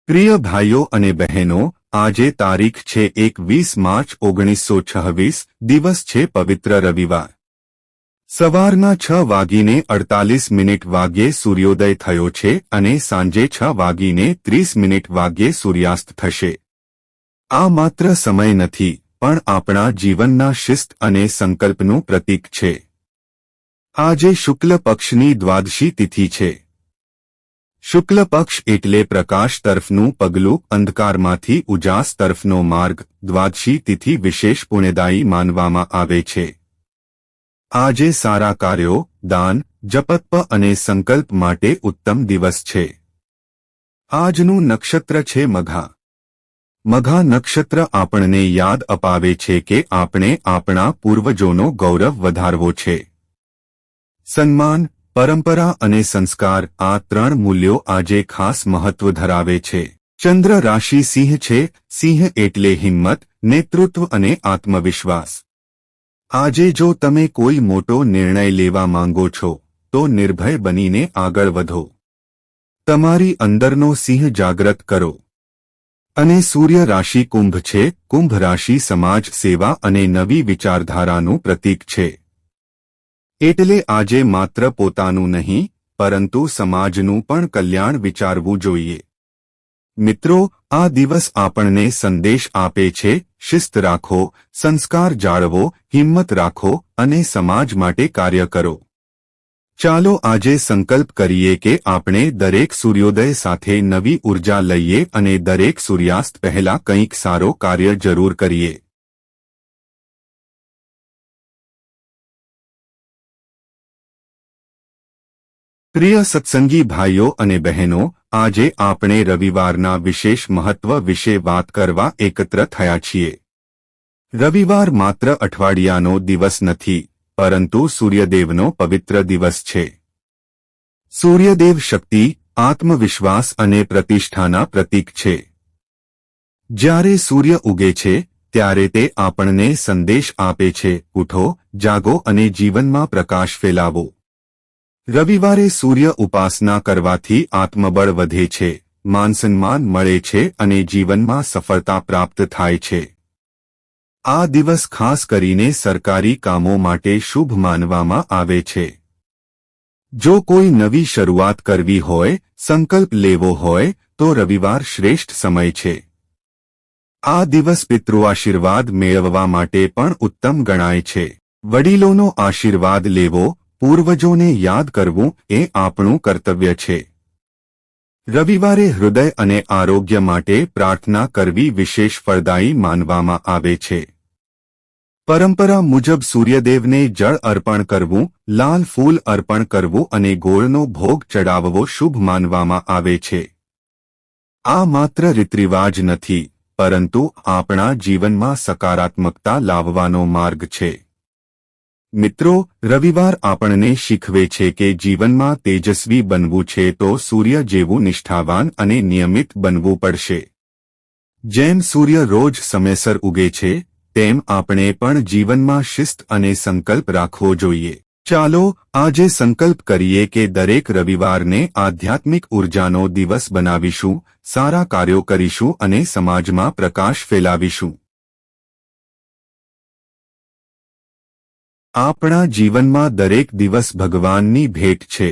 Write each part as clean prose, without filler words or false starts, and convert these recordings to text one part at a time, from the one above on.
પ્રિય ભાઈઓ અને બહેનો, આજે તારીખ છે 21 માર્ચ 1926, દિવસ છે પવિત્ર રવિવાર. સવારના 6:48 વાગ્યે સૂર્યોદય થયો છે અને સાંજે 6:30 વાગ્યે સૂર્યાસ્ત થશે. આ માત્ર સમય નથી, પણ આપણા જીવનના શિસ્ત અને સંકલ્પનું પ્રતીક છે. આજે શુક્લ પક્ષની દ્વાદશી તિથિ છે. શુક્લ પક્ષ એટલે પ્રકાશ તરફનું પગલું, અંધકારમાંથી ઉજાસ તરફનો માર્ગ. દ્વાદશી તિથિ વિશેષ પુણ્યદાયી માનવામાં આવે છે. આજે સારા કાર્યો, દાન, જપતપ અને સંકલ્પ માટે ઉત્તમ દિવસ છે. આજનું નક્ષત્ર છે મઘા. મઘા નક્ષત્ર આપણને યાદ અપાવે છે કે આપણે આપણા પૂર્વજોનો ગૌરવ વધારવો છે. સન્માન, પરંપરા અને સંસ્કાર, આ ત્રણ મૂલ્યો આજે ખાસ મહત્વ ધરાવે છે. ચંદ્ર રાશિ સિંહ છે. સિંહ એટલે હિંમત, નેતૃત્વ અને આત્મવિશ્વાસ. આજે જો તમે કોઈ મોટો નિર્ણય લેવા માંગો છો, તો નિર્ભય બનીને આગળ વધો. તમારી અંદરનો સિંહ જાગૃત કરો. અને સૂર્ય રાશિ કુંભ છે. કુંભ રાશિ સમાજ સેવા અને નવી વિચારધારાનું પ્રતીક છે. એટલે આજે માત્ર પોતાનું નહીં, પરંતુ સમાજનું પણ કલ્યાણ વિચારવું જોઈએ. મિત્રો, આ દિવસ આપણને સંદેશ આપે છે: શિસ્ત રાખો, સંસ્કાર જાળવો, હિંમત રાખો અને સમાજ માટે કાર્ય કરો. ચાલો આજે સંકલ્પ કરીએ કે આપણે દરેક સૂર્યોદય સાથે નવી ઉર્જા લઈએ અને દરેક સૂર્યાસ્ત પહેલા કંઈક સારો કાર્ય જરૂર કરીએ. પ્રિય સત્સંગી ભાઈઓ અને બહેનો, આજે આપણે રવિવારના વિશેષ મહત્વ વિશે વાત કરવા એકત્ર થયા છીએ. રવિવાર માત્ર અઠવાડિયાનો દિવસ નથી, પરંતુ સૂર્યદેવનો પવિત્ર દિવસ છે. સૂર્યદેવ શક્તિ, આત્મવિશ્વાસ અને પ્રતિષ્ઠાના પ્રતીક છે. જ્યારે સૂર્ય ઉગે છે, ત્યારે તે આપણને સંદેશ આપે છે: ઉઠો, જાગો અને જીવનમાં પ્રકાશ ફેલાવો. રવિવારે સૂર્ય ઉપાસના કરવાથી આત્મબળ વધે છે, માનસન્માન મળે છે અને જીવનમાં સફળતા પ્રાપ્ત થાય છે. આ દિવસ ખાસ કરીને સરકારી કામો માટે શુભ માનવામાં આવે છે. જો કોઈ નવી શરૂઆત કરવી હોય, સંકલ્પ લેવો હોય, તો રવિવાર શ્રેષ્ઠ સમય છે. આ દિવસ પિતૃઆશીર્વાદ મેળવવા માટે પણ ઉત્તમ ગણાય છે. વડીલોનો આશીર્વાદ લેવો, પૂર્વજોને યાદ કરવું એ આપણું કર્તવ્ય છે. રવિવારે હૃદય અને આરોગ્ય માટે પ્રાર્થના કરવી વિશેષ ફળદાયી માનવામાં આવે છે. પરંપરા મુજબ સૂર્યદેવને જળ અર્પણ કરવું, લાલ ફૂલ અર્પણ કરવું અને ગોળનો ભોગ ચડાવવો શુભ માનવામાં આવે છે. આ માત્ર રીતરિવાજ નથી, પરંતુ આપણા જીવનમાં સકારાત્મકતા લાવવાનો માર્ગ છે. મિત્રો, રવિવાર આપણને શીખવે છે કે જીવનમાં તેજસ્વી બનવું છે તો સૂર્ય જેવું નિષ્ઠાવાન અને નિયમિત બનવું પડશે. જેમ સૂર્ય રોજ સમયસર ઉગે છે, તેમ આપણે પણ જીવનમાં શિસ્ત અને સંકલ્પ રાખવો જોઈએ. ચાલો આજે સંકલ્પ કરીએ કે દરેક રવિવારને આધ્યાત્મિક ઉર્જાનો દિવસ બનાવીશું, સારા કાર્યો કરીશું અને સમાજમાં પ્રકાશ ફેલાવીશું. આપણા જીવનમાં દરેક દિવસ ભગવાનની ભેટ છે.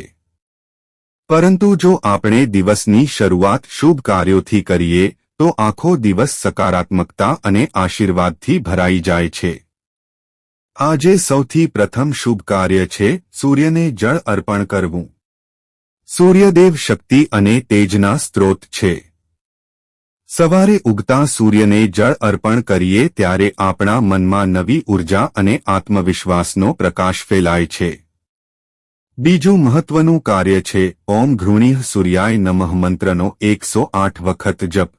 પરંતુ જો આપણે દિવસની શરૂઆત શુભ કાર્યોથી કરીએ, તો આખો દિવસ સકારાત્મકતા અને આશીર્વાદથી ભરાઈ જાય છે. આજે સૌથી પ્રથમ શુભ કાર્ય છે સૂર્યને જળ અર્પણ કરવું. સૂર્યદેવ શક્તિ અને તેજના સ્ત્રોત છે. સવારે ઉગતા સૂર્યને જળ અર્પણ કરીએ ત્યારે આપણા મનમાં નવી ઉર્જા અને આત્મવિશ્વાસનો પ્રકાશ ફેલાય છે. બીજું મહત્વનું કાર્ય છે ઓમ ઘૃણીઃ સૂર્યાય નમઃ મંત્રનો 108 વખત જપ.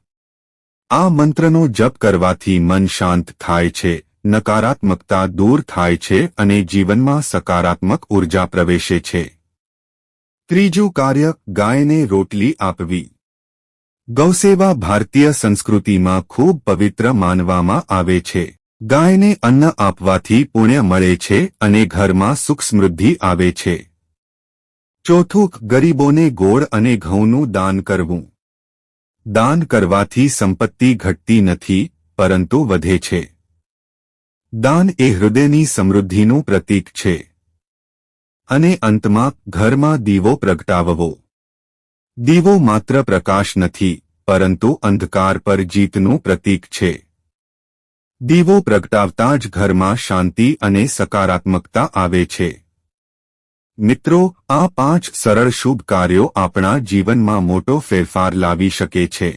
આ મંત્રનો જપ કરવાથી મન શાંત થાય છે, નકારાત્મકતા દૂર થાય છે અને જીવનમાં સકારાત્મક ઉર્જા પ્રવેશે છે. ત્રીજું કાર્ય ગાયને રોટલી આપવી. ગૌસેવા ભારતીય સંસ્કૃતિમાં ખૂબ પવિત્ર માનવામાં આવે છે. ગાયને અન્ન આપવાથી પુણ્ય મળે છે અને ઘરમાં સુખ સમૃદ્ધિ આવે છે. ચોથું, ગરીબોને ગોળ અને ઘઉંનું દાન કરવું. દાન કરવાથી સંપત્તિ ઘટતી નથી પરંતુ વધે છે. દાન એ હૃદયની સમૃદ્ધિનું પ્રતીક છે. અને અંતમાં ઘરમાં દીવો પ્રગટાવવો. દીવો માત્ર પ્રકાશ નથી પરંતુ અંધકાર પર જીતનું પ્રતીક છે. દીવો પ્રગટાવતા જ ઘરમાં શાંતિ અને સકારાત્મકતા આવે છે. મિત્રો, આ 5 સરળ શુભ કાર્યો આપણા જીવનમાં મોટો ફેરફાર લાવી શકે છે.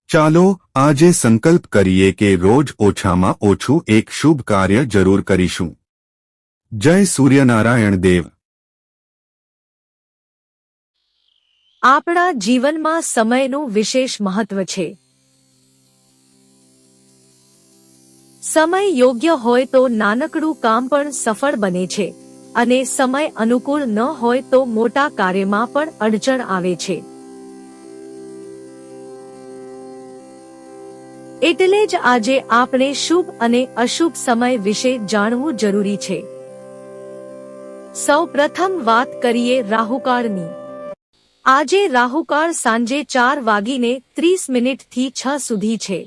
ચાલો આજે સંકલ્પ કરીએ કે રોજ ઓછામાં ઓછું એક શુભ કાર્ય જરૂર કરીશું. જય સૂર્યનારાયણ દેવ. આપણા જીવનમાં સમયનું વિશેષ મહત્વ છે. સમય યોગ્ય હોય તો નાનકડું કામ પણ સફળ બને છે અને સમય અનુકૂળ ન હોય તો મોટા કાર્યમાં પણ અડચણ આવે છે. એટલે જ આજે આપણે શુભ અને અશુભ સમય વિશે જાણવું જરૂરી છે. સૌ પ્રથમ વાત કરીએ રાહુકાળની. આજે રાહુકાળ સાંજે 4:30 થી 6 સુધી છે.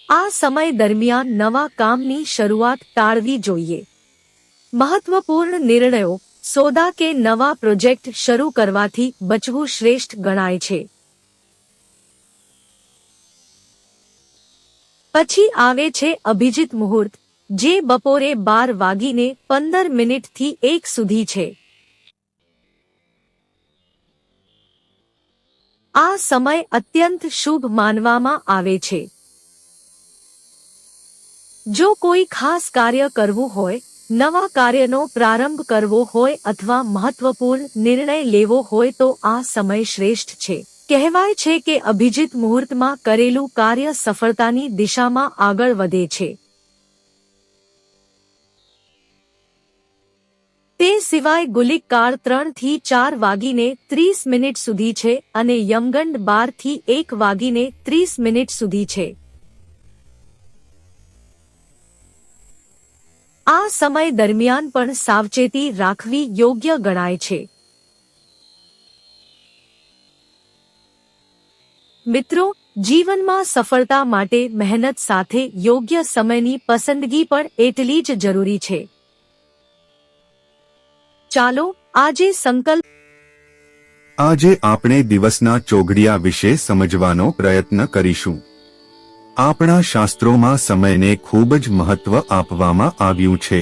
આ સમય દરમિયાન નવા કામની શરૂઆત ટાળવી જોઈએ. મહત્વપૂર્ણ નિર્ણયો, સોદા કે નવા પ્રોજેક્ટ શરૂ કરવાથી બચવું શ્રેષ્ઠ ગણાય છે. પછી આવે છે અભિજીત મુહૂર્ત, જે બપોરે 12:15 થી 1 સુધી છે. આ સમય અત્યંત શુભ માનવામાં આવે છે. જો કોઈ ખાસ કાર્ય કરવું હોય, નવા કાર્યનો પ્રારંભ કરવો હોય અથવા મહત્વપૂર્ણ નિર્ણય લેવો હોય તો આ સમય શ્રેષ્ઠ છે. કહેવાય છે કે અભિજીત મુહૂર્તમાં કરેલું કાર્ય સફળતાની દિશામાં આગળ વધે છે. તે સિવાય ગુલિક કાળ 3 થી 4:30 સુધી છે અને યમગંડ 12 થી 1:30 સુધી છે. આ સમય દરમિયાન પણ સાવચેતી રાખવી યોગ્ય ગણાય છે. મિત્રો, જીવનમાં સફળતા માટે મહેનત સાથે યોગ્ય સમયની પસંદગી પણ એટલી જ જરૂરી છે. ચાલો આજે સંકલ્પ. આજે આપણે દિવસના ચોઘડિયા વિશે સમજવાનો પ્રયત્ન કરીશું. આપણા શાસ્ત્રોમાં સમયને ખૂબ જ મહત્વ આપવામાં આવ્યું છે.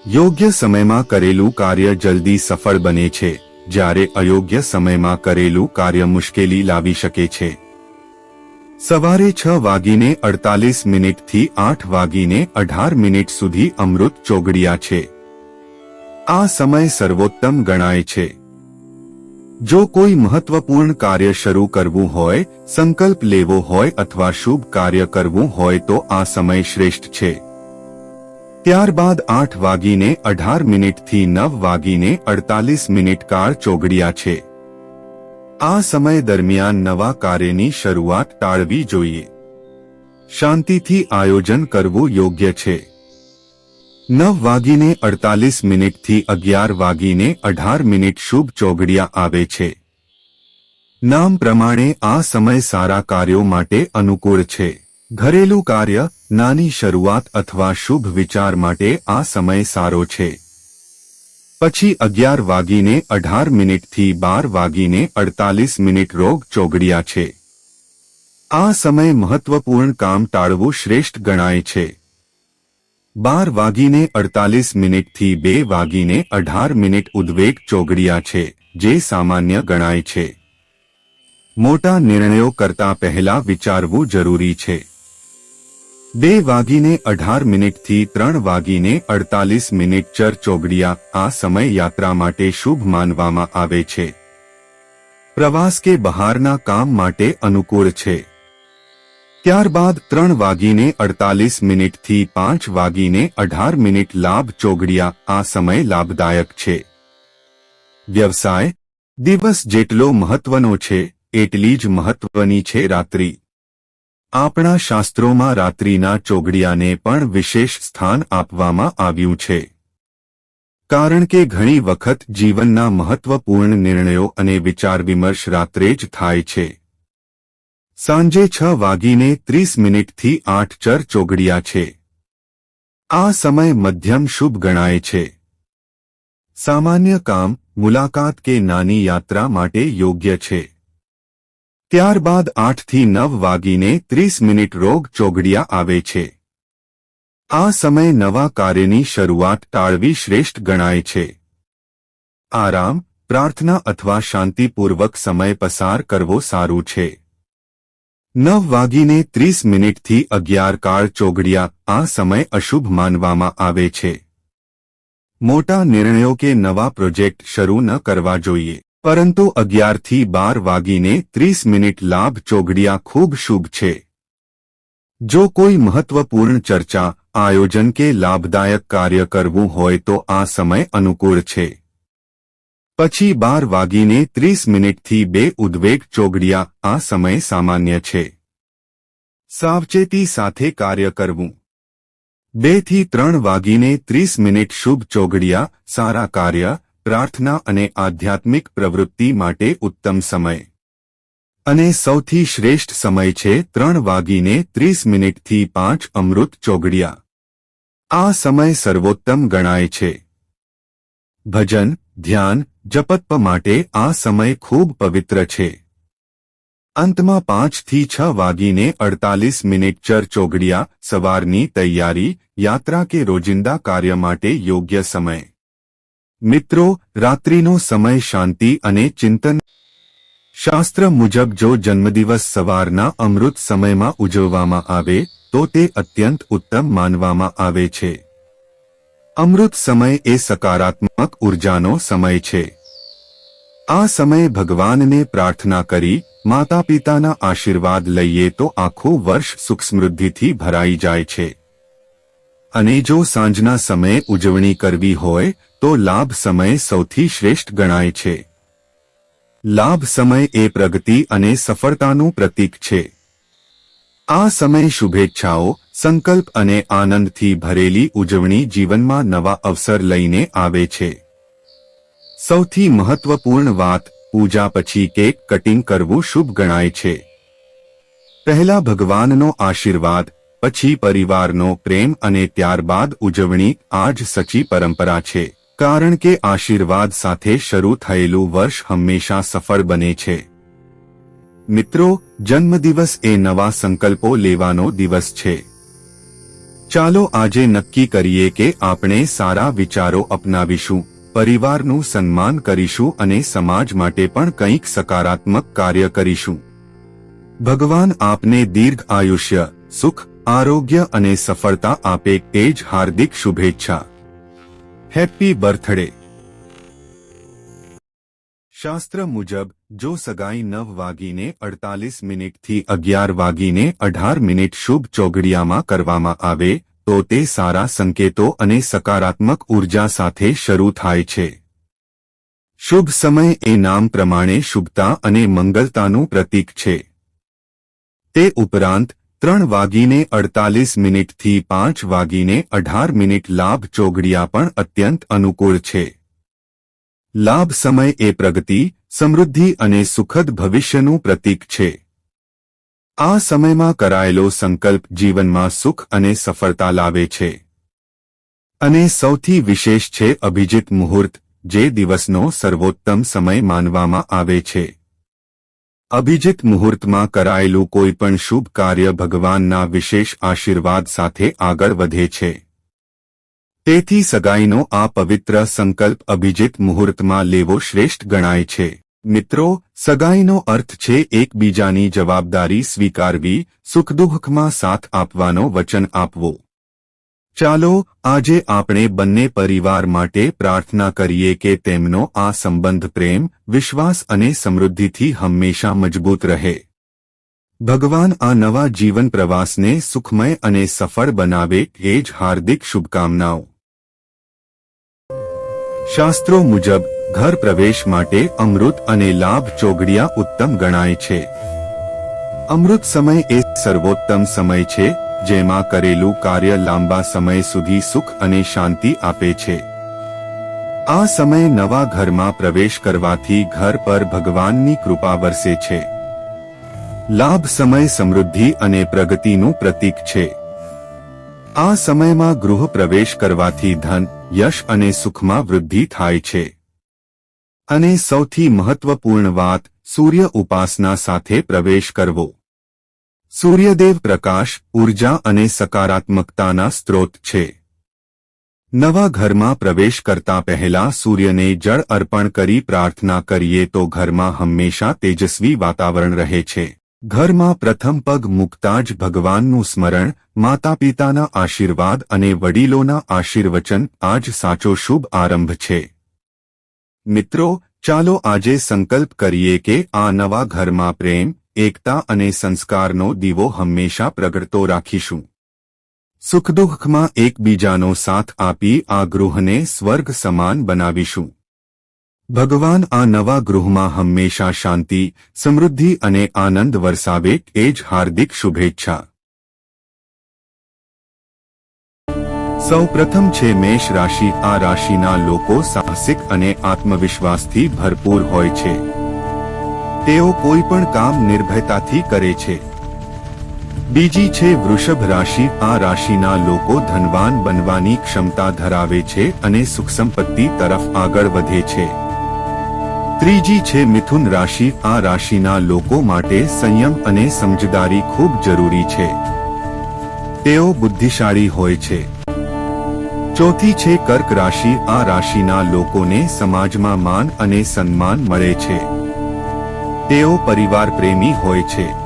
યોગ્ય સમયમાં કરેલું કાર્ય જલ્દી સફળ બને છે, જ્યારે અયોગ્ય સમયમાં કરેલું કાર્ય મુશ્કેલી લાવી શકે છે. સવારે 6:48 થી 8:18 સુધી અમૃત ચોઘડિયા છે. આ સમય સર્વોત્તમ ગણાય છે. જો કોઈ મહત્વપૂર્ણ કાર્ય શરૂ કરવું હોય, સંકલ્પ લેવો હોય અથવા શુભ કાર્ય કરવું હોય તો આ સમય શ્રેષ્ઠ છે. ત્યારબાદ 8:18 થી 9:48 કાળ ચોઘડિયા છે. આ સમય દરમિયાન નવા કાર્યની શરૂઆત ટાળવી જોઈએ. શાંતિથી આયોજન કરવું યોગ્ય છે. 9:48 થી 11:18 શુભ ચોઘડિયા આવે છે. નામ પ્રમાણે આ સમય સારા કાર્યો માટે અનુકૂળ છે. ઘરેલું કાર્ય, નાની શરૂઆત અથવા શુભ વિચાર માટે આ સમય સારો છે. પછી 11:18 થી 12:48 રોગ ચોઘડિયા છે. આ સમય મહત્વપૂર્ણ કામ ટાળવું શ્રેષ્ઠ ગણાય છે. 12:48 થી 2:18 ઉદ્વેગ ચોઘડિયા છે, જે સામાન્ય ગણાય છે. મોટા નિર્ણયો કરતા પહેલા વિચારવું જરૂરી છે. 2:18 થી 3:48 ચર ચોઘડિયા આ સમય યાત્રા માટે શુભ માનવામાં આવે છે. પ્રવાસ કે બહારના કામ માટે અનુકૂળ છે. ત્યારબાદ 3:48 થી 5:18 લાભ ચોઘડિયા આ સમય લાભદાયક છે. વ્યવસાય, દિવસ જેટલો મહત્વનો છે એટલી જ મહત્વની છે રાત્રિ. આપણા શાસ્ત્રોમાં રાત્રિના ચોઘડિયાને પણ વિશેષ સ્થાન આપવામાં આવ્યું છે. કારણ કે ઘણી વખત જીવનના મહત્વપૂર્ણ નિર્ણયો અને વિચાર વિમર્શ રાત્રે જ થાય છે. સાંજે 6:30 થી 8 ચોઘડિયા છે. આ સમય મધ્યમ શુભ ગણાય છે. સામાન્ય કામ, મુલાકાત કે નાની યાત્રા માટે યોગ્ય છે. ત્યારબાદ 8 થી 9:30 રોગ ચોઘડિયા આવે છે. આ સમય નવા કાર્યની શરૂઆત ટાળવી શ્રેષ્ઠ ગણાય છે. આરામ, પ્રાર્થના અથવા શાંતિપૂર્વક સમય પસાર કરવો સારું છે. 9:30 થી 11 કાળ ચોઘડિયા આ સમય અશુભ માનવામાં આવે છે. મોટા નિર્ણયો કે નવા પ્રોજેક્ટ શરૂ ન કરવા જોઈએ. પરંતુ 11 થી 12:30 લાભ ચોઘડિયા ખૂબ શુભ છે. જો કોઈ મહત્વપૂર્ણ ચર્ચા, આયોજન કે લાભદાયક કાર્ય કરવું હોય તો આ સમય અનુકૂળ છે. પછી 12:30 થી 2 ઉદ્વેગ ચોઘડિયા આ સમય સામાન્ય છે. સાવચેતી સાથે કાર્ય કરવું. 2 થી 3:30 શુભ ચોઘડિયા સારા કાર્ય, પ્રાર્થના અને આધ્યાત્મિક પ્રવૃત્તિ માટે ઉત્તમ સમય. અને સૌથી શ્રેષ્ઠ સમય છે 3:30 થી 5 અમૃત ચોઘડિયા. આ સમય સર્વોત્તમ ગણાય છે. ભજન, ધ્યાન, જપતપ માટે આ સમય ખૂબ પવિત્ર છે. અંતમાં 5 થી 6:48 ચોઘડિયા સવારની તૈયારી, યાત્રા કે રોજિંદા કાર્ય માટે યોગ્ય સમય. મિત્રો, રાત્રિનો સમય શાંતિ અને ચિંતન. શાસ્ત્ર મુજબ જો જન્મદિવસ સવારના અમૃત સમયમાં ઉજવવામાં આવે તો તે અત્યંત ઉત્તમ માનવામાં આવે છે. અમૃત સમય એ સકારાત્મક ઉર્જાનો સમય છે. આ સમયે ભગવાનને પ્રાર્થના કરી માતા પિતાના આશીર્વાદ લઈએ તો આખું વર્ષ સુખ સમૃદ્ધિથી ભરાઈ જાય છે. અને જો સાંજના સમયે ઉજવણી કરવી હોય તો લાભ સમય સૌથી શ્રેષ્ઠ ગણાય છે. લાભ સમય એ પ્રગતિ અને સફળતાનું પ્રતીક છે. આ સમય શુભેચ્છાઓ, સંકલ્પ અને આનંદથી ભરેલી ઉજવણી જીવનમાં નવા અવસર લઈને આવે છે. સૌથી મહત્વપૂર્ણ વાત, પૂજા પછી કેક કટિંગ કરવું શુભ ગણાય છે. પહેલા ભગવાનનો આશીર્વાદ, પછી પરિવારનો પ્રેમ અને ત્યારબાદ ઉજવણી આ જ સચી પરંપરા છે. કારણ કે આશીર્વાદ સાથે શરૂ થયેલું વર્ષ હંમેશા સફળ બને છે. મિત્રો, જન્મદિવસ એ નવા સંકલ્પો લેવાનો દિવસ છે. ચાલો આજે નક્કી કરીએ કે આપણે સારા વિચારો અપનાવીશું, પરિવારનું સન્માન કરીશું અને સમાજ માટે પણ કંઈક સકારાત્મક કાર્ય કરીશું. ભગવાન આપને દીર્ઘ આયુષ્ય, સુખ, આરોગ્ય અને સફળતા આપે એ જ હાર્દિક શુભેચ્છા. Happy birthday. શાસ્ત્ર મુજબ જો સગાઈ 9:48 થી 11:18 શુભ ચોઘડિયામાં કરવામાં આવે તો તે સારા સંકેતો અને સકારાત્મક ઉર્જા સાથે શરૂ થાય છે. શુભ સમય એ નામ પ્રમાણે શુભતા અને મંગલતાનું પ્રતીક છે. તે ઉપરાંત 3:48 થી 5:18 લાભ ચોઘડિયા પણ અત્યંત અનુકૂળ છે. લાભ સમય એ પ્રગતિ, સમૃદ્ધિ અને સુખદ ભવિષ્યનું પ્રતીક છે. આ સમયમાં કરાયેલો સંકલ્પ જીવનમાં સુખ અને સફળતા લાવે છે. અને સૌથી વિશેષ છે અભિજીત મુહૂર્ત, જે દિવસનો સર્વોત્તમ સમય માનવામાં આવે છે. અભિજીત મુહૂર્તમાં કરાયેલું કોઈપણ શુભ કાર્ય ભગવાનના વિશેષ આશીર્વાદ સાથે આગળ વધે છે. તેથી સગાઈનો આ પવિત્ર સંકલ્પ અભિજીત મુહૂર્તમાં લેવો શ્રેષ્ઠ ગણાય છે. મિત્રો, સગાઈનો અર્થ છે એકબીજાની જવાબદારી સ્વીકારવી, સુખદુઃખમાં સાથ આપવાનો વચન આપવું. ચાલો આજે આપણે બંને પરિવાર માટે પ્રાર્થના કરીએ કે તેમનો આ સંબંધ પ્રેમ, વિશ્વાસ અને સમૃદ્ધિથી હંમેશા મજબૂત રહે. ભગવાન આ નવા જીવન પ્રવાસને સુખમય અને સફળ બનાવે એ જ હાર્દિક શુભકામનાઓ. શાસ્ત્રો મુજબ ઘર પ્રવેશ માટે અમૃત અને લાભ ચોઘડિયા ઉત્તમ ગણાય છે. અમૃત સમય એ સર્વોત્તમ સમય છે જેમાં કરેલું કાર્ય લાંબા સમય સુધી સુખ અને શાંતિ આપે છે. આ સમયે નવા ઘરમાં પ્રવેશ કરવાથી ઘર પર ભગવાનની કૃપા વરસે છે. લાભ સમય સમૃદ્ધિ અને પ્રગતિનું પ્રતીક છે. આ સમયમાં ગૃહ પ્રવેશ કરવાથી ધન, યશ અને સુખમાં વૃદ્ધિ થાય છે. અને સૌથી મહત્વપૂર્ણ વાત, સૂર્ય ઉપાસના સાથે પ્રવેશ કરવો. સૂર્યદેવ પ્રકાશ, ઊર્જા અને સકારાત્મકતાના સ્ત્રોત છે. નવા ઘરમાં પ્રવેશ કરતા પહેલા સૂર્યને જળ અર્પણ કરી પ્રાર્થના કરીએ તો ઘરમાં હંમેશા તેજસ્વી વાતાવરણ રહે છે. ઘરમાં પ્રથમ પગ મૂકતા જ ભગવાનનું સ્મરણ, માતા પિતાના આશીર્વાદ અને વડીલોના આશીર્વચન આ જ સાચો શુભ આરંભ છે. મિત્રો, ચાલો આજે સંકલ્પ કરીએ કે આ નવા ઘરમાં પ્રેમ, એકતા અને સંસ્કારનો દીવો હંમેશા પ્રગટતો રાખીશું. સુખદુઃખમાં એકબીજાનો સાથ આપી આ ગૃહને સ્વર્ગ સમાન બનાવીશું. ભગવાન આ નવા ગૃહમાં હંમેશા શાંતિ, સમૃદ્ધિ અને આનંદ વરસાવે એ જ હાર્દિક શુભેચ્છા. સૌ પ્રથમ છે મેષ રાશિ. આ રાશિના લોકો સાહસિક અને આત્મવિશ્વાસથી ભરપૂર હોય છે. તેઓ કોઈ પણ કામ નિર્ભયતાથી કરે છે. બીજી છે વૃષભ રાશિ. આ રાશિના લોકો ધનવાન બનવાની ક્ષમતા ધરાવે છે અને સુખ સંપત્તિ તરફ આગળ વધે છે. ત્રીજી છે મિથુન રાશિ. આ રાશિના લોકો માટે સંયમ અને સમજદારી ખૂબ જરૂરી છે. તેઓ બુદ્ધિશાળી હોય છે. ચોથી છે કર્ક રાશિ. આ રાશિના લોકોને સમાજમાં માન અને સન્માન મળે છે. તેઓ પરિવાર પ્રેમી હોય છે.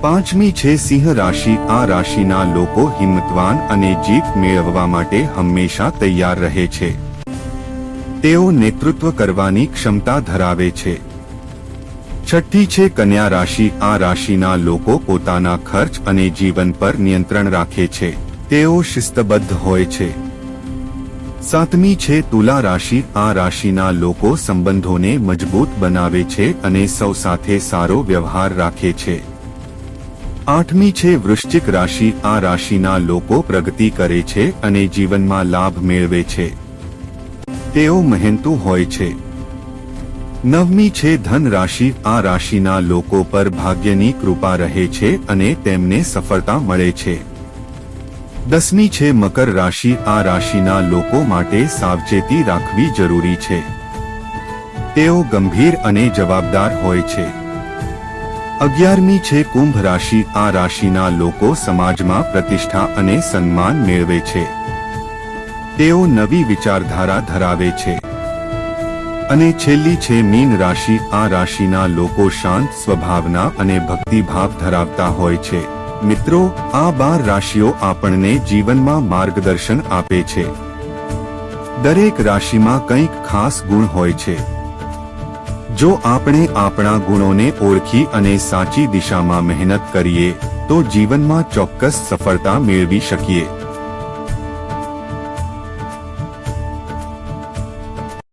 પાંચમી છે સિંહ રાશિ. આ રાશિના લોકો હિંમતવાન અને જીત મેળવવા માટે હંમેશા તૈયાર રહે છે. તેઓ નેતૃત્વ કરવાની ક્ષમતા ધરાવે છે. છઠ્ઠી છે કન્યા રાશિ. આ રાશિના લોકો પોતાના ખર્ચ અને જીવન પર નિયંત્રણ રાખે છે. તેઓ શિસ્તબદ્ધ હોય છે. સાતમી છે તુલા રાશિ. આ રાશિના લોકો સંબંધોને મજબૂત બનાવે છે અને સૌ સાથે સારો વ્યવહાર રાખે છે. આઠમી છે વૃશ્ચિક રાશિ. આ રાશિના લોકો પ્રગતિ કરે છે અને જીવનમાં લાભ મેળવે છે. તેઓ મહેનતુ હોય છે. નવમી છે ધન રાશિ. આ રાશિના લોકો પર ભાગ્યની કૃપા રહે છે અને તેમને સફળતા મળે છે. દસમી છે મકર રાશિ. આ રાશિના લોકો માટે સાવચેતી રાખવી જરૂરી છે. તેઓ ગંભીર અને જવાબદાર હોય છે. 11મી છે કુંભ રાશિ. આ રાશિના લોકો સમાજમાં પ્રતિષ્ઠા અને સન્માન મેળવે છે. તેઓ નવી વિચારધારા ધરાવે છે. અને છેલ્લી છે મીન રાશિ. આ રાશિના લોકો શાંત સ્વભાવના અને ભક્તિભાવ ધરાવતા હોય છે. મિત્રો, આ 12 રાશિઓ આપણને જીવનમાં માર્ગદર્શન આપે છે. દરેક રાશિમાં કંઈક ખાસ ગુણ હોય છે. જો આપણે આપણા ગુણોને ઓળખી અને સાચી દિશામાં મહેનત કરીએ તો જીવનમાં ચોક્કસ સફળતા મેળવી શકીએ.